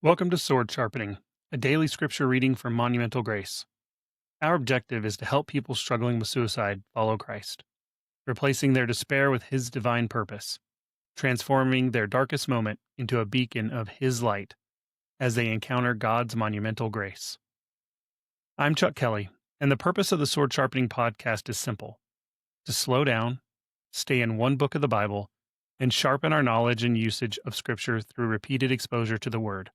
Welcome to Sword Sharpening, a daily scripture reading from Monumental Grace. Our objective is to help people struggling with suicide follow Christ, replacing their despair with His divine purpose, transforming their darkest moment into a beacon of His light as they encounter God's monumental grace. I'm Chuck Kelly, and the purpose of the Sword Sharpening podcast is simple: to slow down, stay in one book of the Bible, and sharpen our knowledge and usage of Scripture through repeated exposure to the Word.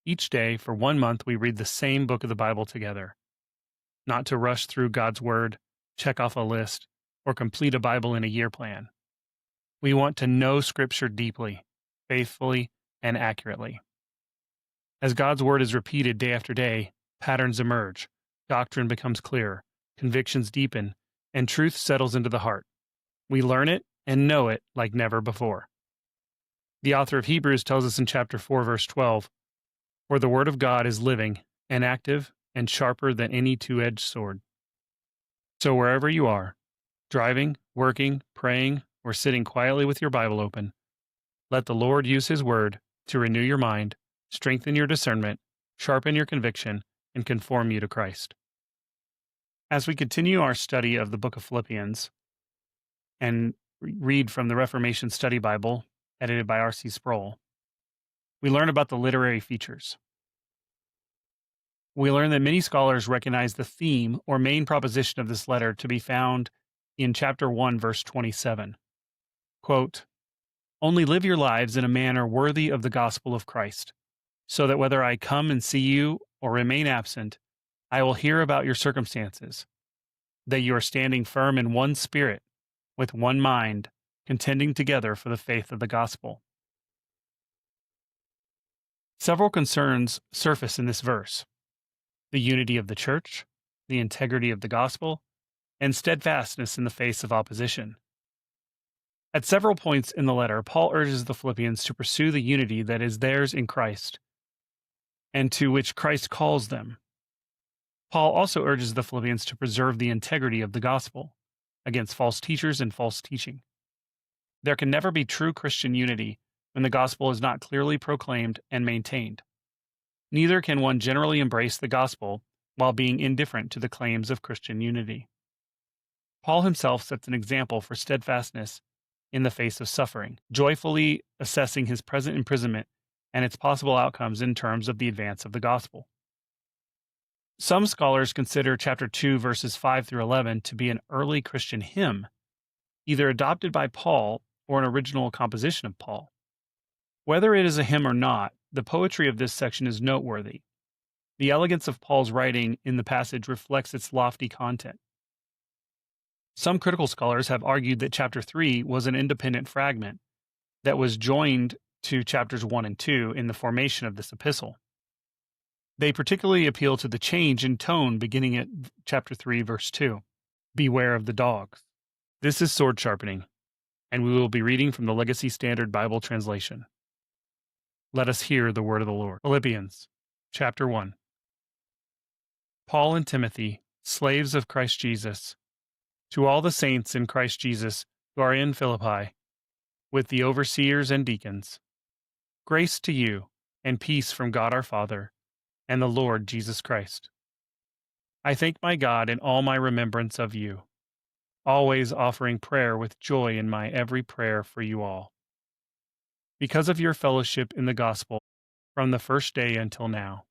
Each day, for 1 month, we read the same book of the Bible together. Not to rush through God's Word, check off a list, or complete a Bible in a year plan. We want to know Scripture deeply, faithfully, and accurately. As God's Word is repeated day after day, patterns emerge, doctrine becomes clearer, convictions deepen, and truth settles into the heart. We learn it and know it like never before. The author of Hebrews tells us in chapter 4, verse 12, "For the word of God is living and active and sharper than any two-edged sword." So wherever you are, driving, working, praying, or sitting quietly with your Bible open, let the Lord use His word to renew your mind, strengthen your discernment, sharpen your conviction, and conform you to Christ. As we continue our study of the book of Philippians and read from the Reformation Study Bible, edited by R.C. Sproul, we learn about the literary features. We learn that many scholars recognize the theme or main proposition of this letter to be found in chapter 1, verse 27. Quote, "Only live your lives in a manner worthy of the gospel of Christ, so that whether I come and see you or remain absent, I will hear about your circumstances, that you are standing firm in one spirit, with one mind, contending together for the faith of the gospel." Several concerns surface in this verse: the unity of the church, the integrity of the gospel, and steadfastness in the face of opposition. At several points in the letter, Paul urges the Philippians to pursue the unity that is theirs in Christ, and to which Christ calls them. Paul also urges the Philippians to preserve the integrity of the gospel against false teachers and false teaching. There can never be true Christian unity when the gospel is not clearly proclaimed and maintained. Neither can one generally embrace the gospel while being indifferent to the claims of Christian unity. Paul himself sets an example for steadfastness in the face of suffering, joyfully assessing his present imprisonment and its possible outcomes in terms of the advance of the gospel. Some scholars consider chapter 2, verses 5 through 11 to be an early Christian hymn, either adopted by Paul or an original composition of Paul. Whether it is a hymn or not, the poetry of this section is noteworthy. The elegance of Paul's writing in the passage reflects its lofty content. Some critical scholars have argued that chapter 3 was an independent fragment that was joined to chapters 1 and 2 in the formation of this epistle. They particularly appeal to the change in tone beginning at chapter 3, verse 2. "Beware of the dogs." This is Sword Sharpening, and we will be reading from the Legacy Standard Bible translation. Let us hear the word of the Lord. Philippians, chapter 1. Paul and Timothy, slaves of Christ Jesus, to all the saints in Christ Jesus who are in Philippi, with the overseers and deacons, grace to you and peace from God our Father and the Lord Jesus Christ. I thank my God in all my remembrance of you, always offering prayer with joy in my every prayer for you all, because of your fellowship in the gospel from the first day until now.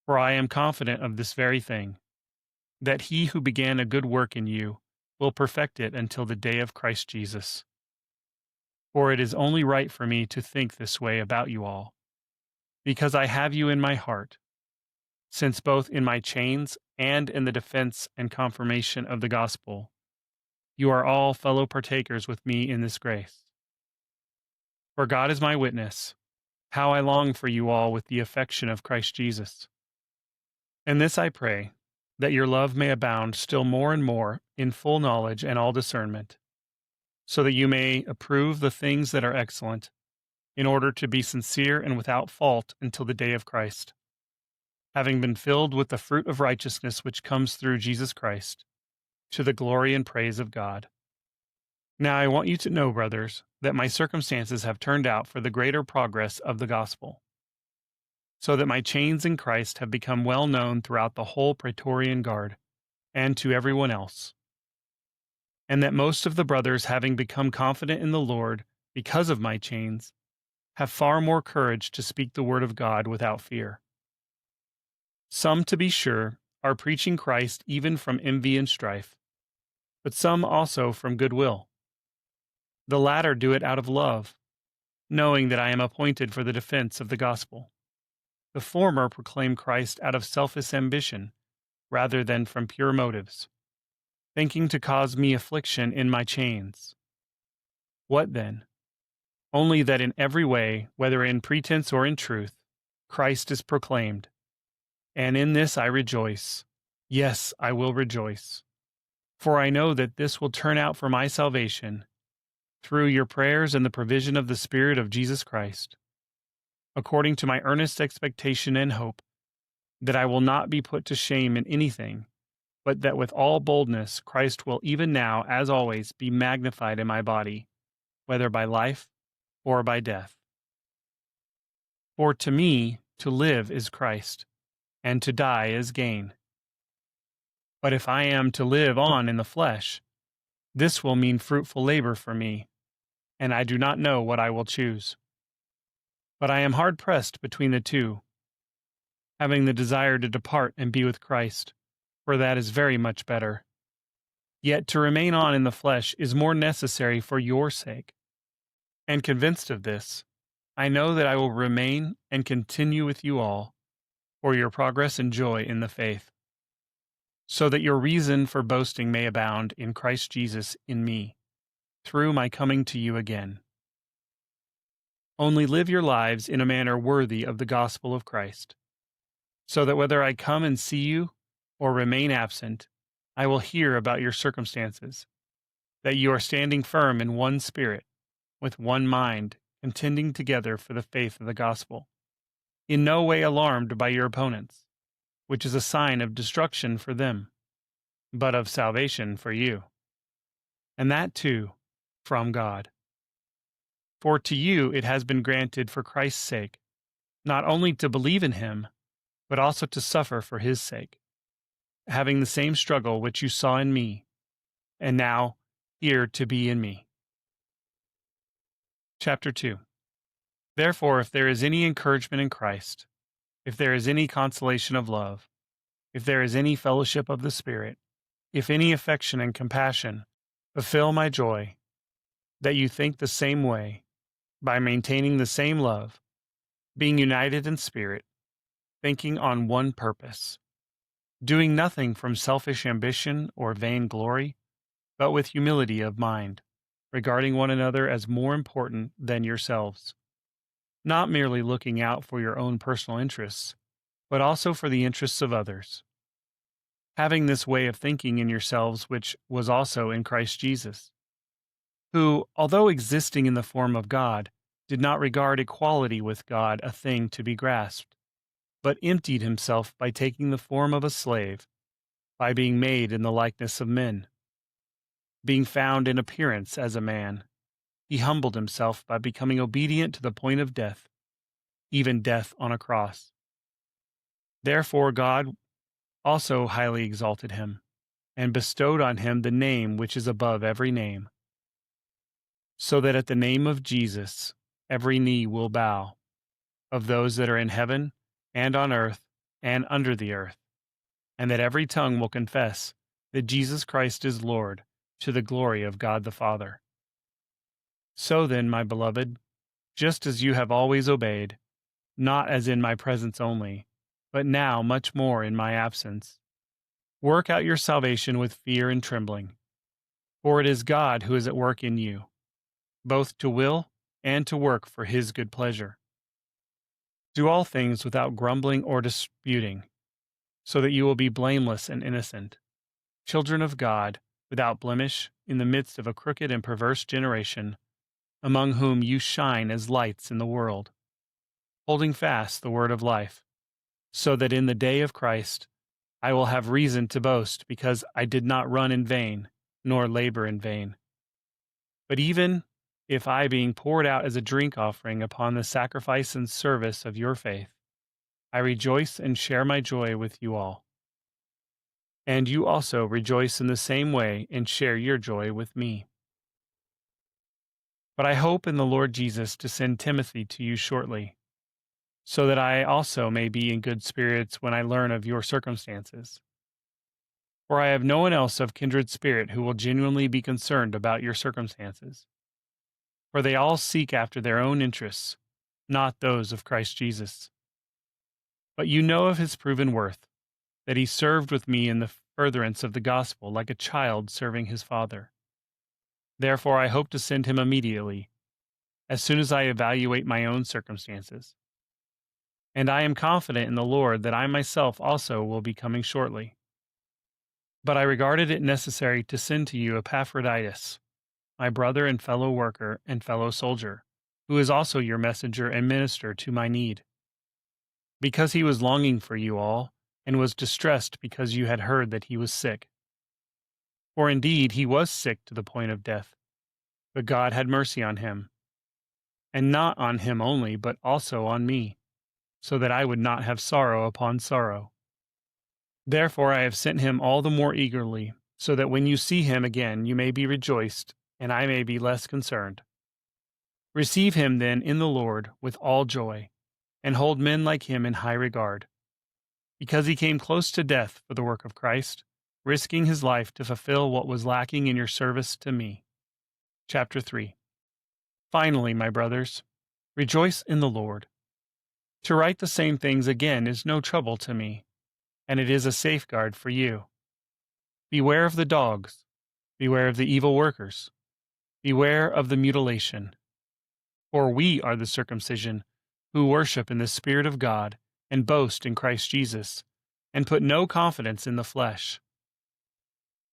For I am confident of this very thing, that he who began a good work in you will perfect it until the day of Christ Jesus. For it is only right for me to think this way about you all, because I have you in my heart, since both in my chains and in the defense and confirmation of the gospel, you are all fellow partakers with me in this grace. For God is my witness, how I long for you all with the affection of Christ Jesus. And this I pray, that your love may abound still more and more in full knowledge and all discernment, so that you may approve the things that are excellent, in order to be sincere and without fault until the day of Christ, having been filled with the fruit of righteousness which comes through Jesus Christ, to the glory and praise of God. Now I want you to know, brothers, that my circumstances have turned out for the greater progress of the gospel, so that my chains in Christ have become well known throughout the whole Praetorian Guard, and to everyone else, and that most of the brothers, having become confident in the Lord because of my chains, have far more courage to speak the word of God without fear. Some, to be sure, are preaching Christ even from envy and strife, but some also from goodwill. The latter do it out of love, knowing that I am appointed for the defense of the gospel. The former proclaim Christ out of selfish ambition, rather than from pure motives, thinking to cause me affliction in my chains. What then? Only that in every way, whether in pretense or in truth, Christ is proclaimed. And in this I rejoice. Yes, I will rejoice. For I know that this will turn out for my salvation, through your prayers and the provision of the Spirit of Jesus Christ, according to my earnest expectation and hope, that I will not be put to shame in anything, but that with all boldness Christ will even now, as always, be magnified in my body, whether by life or by death. For to me, to live is Christ, and to die is gain. But if I am to live on in the flesh, this will mean fruitful labor for me, and I do not know what I will choose. But I am hard pressed between the two, having the desire to depart and be with Christ, for that is very much better. Yet to remain on in the flesh is more necessary for your sake. And convinced of this, I know that I will remain and continue with you all, for your progress and joy in the faith, so that your reason for boasting may abound in Christ Jesus in me, through my coming to you again. Only live your lives in a manner worthy of the gospel of Christ, so that whether I come and see you or remain absent, I will hear about your circumstances, that you are standing firm in one spirit, with one mind, contending together for the faith of the gospel, in no way alarmed by your opponents, which is a sign of destruction for them, but of salvation for you, and that too from God. For to you it has been granted for Christ's sake, not only to believe in him, but also to suffer for his sake, having the same struggle which you saw in me, and now here to be in me. Chapter 2. Therefore, if there is any encouragement in Christ, if there is any consolation of love, if there is any fellowship of the Spirit, if any affection and compassion, fulfill my joy, that you think the same way, by maintaining the same love, being united in spirit, thinking on one purpose, doing nothing from selfish ambition or vain glory, but with humility of mind, regarding one another as more important than yourselves, not merely looking out for your own personal interests, but also for the interests of others, having this way of thinking in yourselves which was also in Christ Jesus, who, although existing in the form of God, did not regard equality with God a thing to be grasped, but emptied himself by taking the form of a slave, by being made in the likeness of men. Being found in appearance as a man, he humbled himself by becoming obedient to the point of death, even death on a cross. Therefore God also highly exalted him, and bestowed on him the name which is above every name, so that at the name of Jesus every knee will bow, of those that are in heaven, and on earth, and under the earth, and that every tongue will confess that Jesus Christ is Lord, to the glory of God the Father. So then, my beloved, just as you have always obeyed, not as in my presence only, but now much more in my absence, work out your salvation with fear and trembling, for it is God who is at work in you, both to will and to work for his good pleasure. Do all things without grumbling or disputing, so that you will be blameless and innocent, children of God, without blemish, in the midst of a crooked and perverse generation, among whom you shine as lights in the world, holding fast the word of life, so that in the day of Christ I will have reason to boast, because I did not run in vain, nor labor in vain. But even if I, being poured out as a drink offering upon the sacrifice and service of your faith, I rejoice and share my joy with you all. And you also rejoice in the same way and share your joy with me. But I hope in the Lord Jesus to send Timothy to you shortly, so that I also may be in good spirits when I learn of your circumstances. For I have no one else of kindred spirit who will genuinely be concerned about your circumstances. For they all seek after their own interests, not those of Christ Jesus. But you know of his proven worth, that he served with me in the furtherance of the gospel like a child serving his father. Therefore I hope to send him immediately, as soon as I evaluate my own circumstances. And I am confident in the Lord that I myself also will be coming shortly. But I regarded it necessary to send to you Epaphroditus, my brother and fellow worker and fellow soldier, who is also your messenger and minister to my need, because he was longing for you all, and was distressed because you had heard that he was sick. For indeed he was sick to the point of death, but God had mercy on him, and not on him only, but also on me, so that I would not have sorrow upon sorrow. Therefore I have sent him all the more eagerly, so that when you see him again you may be rejoiced, and I may be less concerned. Receive him then in the Lord with all joy, and hold men like him in high regard, because he came close to death for the work of Christ, risking his life to fulfill what was lacking in your service to me. Chapter 3. Finally, my brothers, rejoice in the Lord. To write the same things again is no trouble to me, and it is a safeguard for you. Beware of the dogs, beware of the evil workers, beware of the mutilation. For we are the circumcision, who worship in the Spirit of God, and boast in Christ Jesus, and put no confidence in the flesh.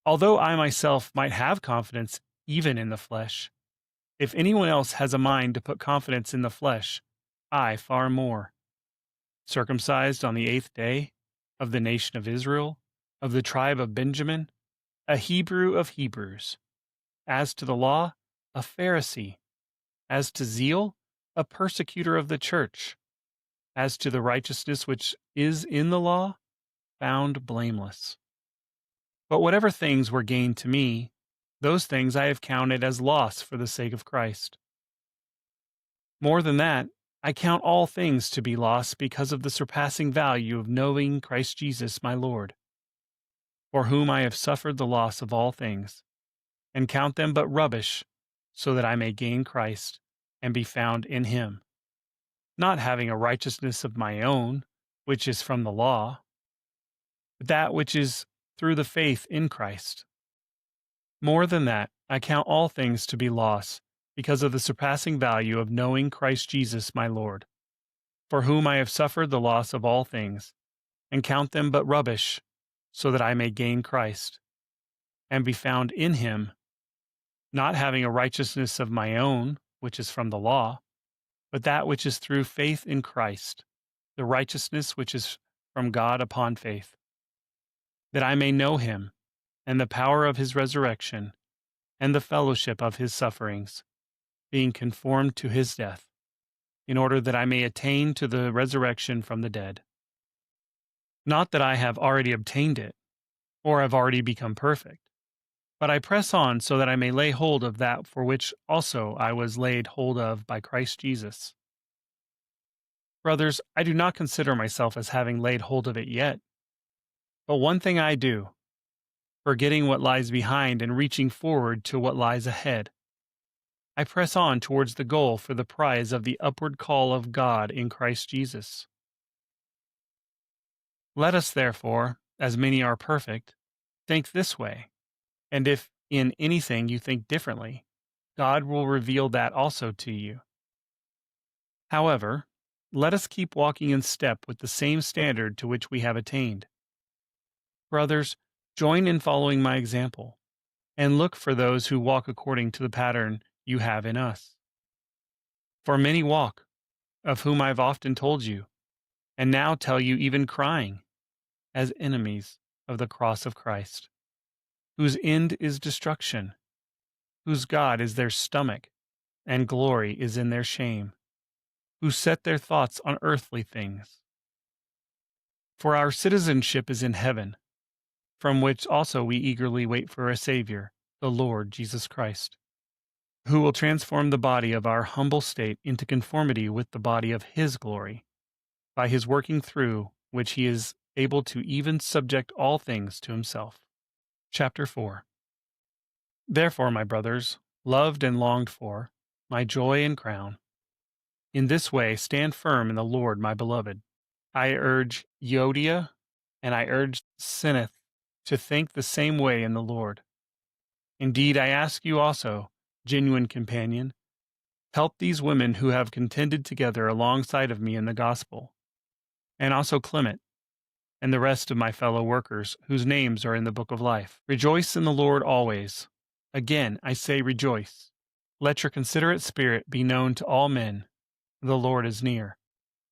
Although I myself might have confidence even in the flesh, if anyone else has a mind to put confidence in the flesh, I far more. Circumcised on the 8th day, of the nation of Israel, of the tribe of Benjamin, a Hebrew of Hebrews. As to the law, a Pharisee. As to zeal, a persecutor of the church. As to the righteousness which is in the law, found blameless. But whatever things were gained to me, those things I have counted as loss for the sake of Christ. More than that, I count all things to be loss because of the surpassing value of knowing Christ Jesus my Lord, for whom I have suffered the loss of all things, and count them but rubbish, so that I may gain Christ, and be found in him, not having a righteousness of my own, which is from the law, but that which is through the faith in Christ. More than that, I count all things to be loss, because of the surpassing value of knowing Christ Jesus my Lord, for whom I have suffered the loss of all things, and count them but rubbish, so that I may gain Christ, and be found in him, not having a righteousness of my own, which is from the law, but that which is through faith in Christ, the righteousness which is from God upon faith, that I may know him, and the power of his resurrection, and the fellowship of his sufferings, being conformed to his death, in order that I may attain to the resurrection from the dead. Not that I have already obtained it, or have already become perfect, but I press on so that I may lay hold of that for which also I was laid hold of by Christ Jesus. Brothers, I do not consider myself as having laid hold of it yet, but one thing I do, forgetting what lies behind and reaching forward to what lies ahead. I press on towards the goal for the prize of the upward call of God in Christ Jesus. Let us therefore, as many are perfect, think this way, and if in anything you think differently, God will reveal that also to you. However, let us keep walking in step with the same standard to which we have attained. Brothers, join in following my example, and look for those who walk according to the pattern you have in us. For many walk, of whom I have often told you, and now tell you even crying, as enemies of the cross of Christ, whose end is destruction, whose God is their stomach, and glory is in their shame, who set their thoughts on earthly things. For our citizenship is in heaven, from which also we eagerly wait for a Savior, the Lord Jesus Christ, who will transform the body of our humble state into conformity with the body of His glory, by His working through which He is able to even subject all things to Himself. Chapter 4. Therefore, my brothers, loved and longed for, my joy and crown, in this way stand firm in the Lord, my beloved. I urge Euodia and I urge Syneth to think the same way in the Lord. Indeed, I ask you also, genuine companion, help these women who have contended together alongside of me in the gospel, and also Clement, and the rest of my fellow workers whose names are in the book of life. Rejoice in the Lord always. Again, I say rejoice. Let your considerate spirit be known to all men. The Lord is near.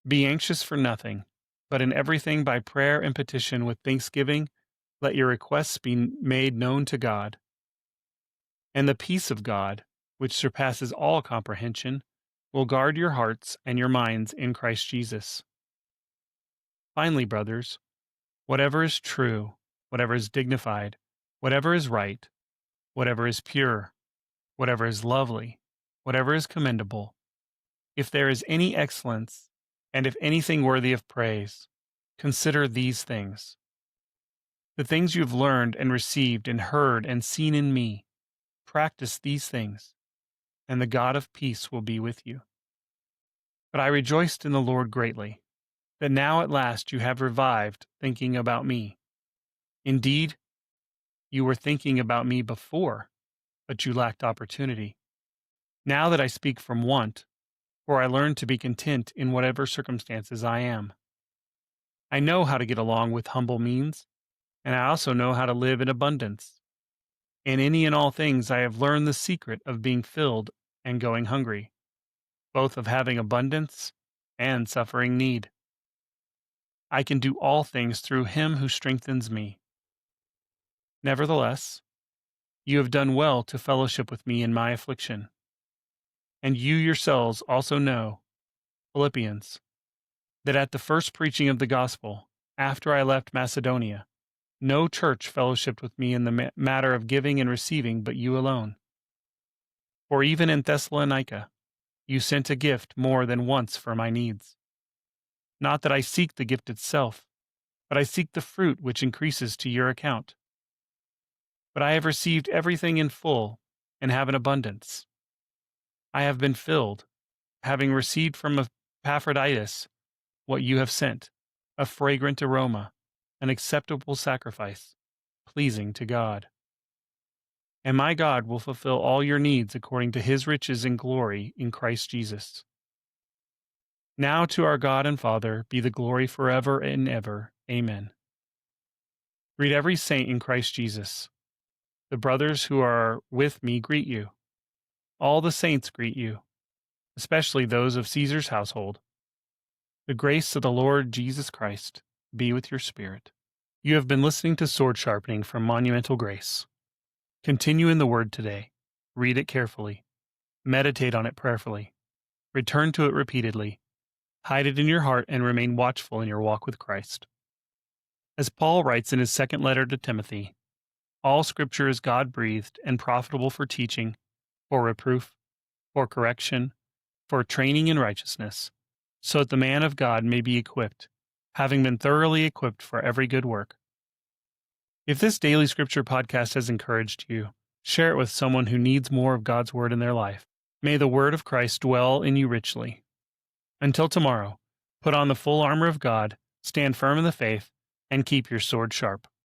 Be anxious for nothing, but in everything by prayer and petition with thanksgiving, let your requests be made known to God. And the peace of God, which surpasses all comprehension, will guard your hearts and your minds in Christ Jesus. Finally, brothers, whatever is true, whatever is dignified, whatever is right, whatever is pure, whatever is lovely, whatever is commendable, if there is any excellence, and if anything worthy of praise, consider these things. The things you have learned and received and heard and seen in me, practice these things, and the God of peace will be with you. But I rejoiced in the Lord greatly, that now at last you have revived thinking about me. Indeed, you were thinking about me before, but you lacked opportunity. Now that I speak from want, for I learned to be content in whatever circumstances I am. I know how to get along with humble means, and I also know how to live in abundance. In any and all things I have learned the secret of being filled and going hungry, both of having abundance and suffering need. I can do all things through Him who strengthens me. Nevertheless, you have done well to fellowship with me in my affliction. And you yourselves also know, Philippians, that at the first preaching of the gospel, after I left Macedonia, no church fellowshipped with me in the matter of giving and receiving but you alone. For even in Thessalonica, you sent a gift more than once for my needs. Not that I seek the gift itself, but I seek the fruit which increases to your account. But I have received everything in full and have an abundance. I have been filled, having received from Epaphroditus what you have sent, a fragrant aroma, an acceptable sacrifice, pleasing to God. And my God will fulfill all your needs according to His riches and glory in Christ Jesus. Now to our God and Father be the glory forever and ever. Amen. Greet every saint in Christ Jesus. The brothers who are with me greet you. All the saints greet you, especially those of Caesar's household. The grace of the Lord Jesus Christ be with your spirit. You have been listening to Sword Sharpening from Monumental Grace. Continue in the Word today. Read it carefully. Meditate on it prayerfully. Return to it repeatedly. Hide it in your heart and remain watchful in your walk with Christ. As Paul writes in his second letter to Timothy, all Scripture is God-breathed and profitable for teaching, for reproof, for correction, for training in righteousness, so that the man of God may be equipped, having been thoroughly equipped for every good work. If this daily Scripture podcast has encouraged you, share it with someone who needs more of God's Word in their life. May the Word of Christ dwell in you richly. Until tomorrow, put on the full armor of God, stand firm in the faith, and keep your sword sharp.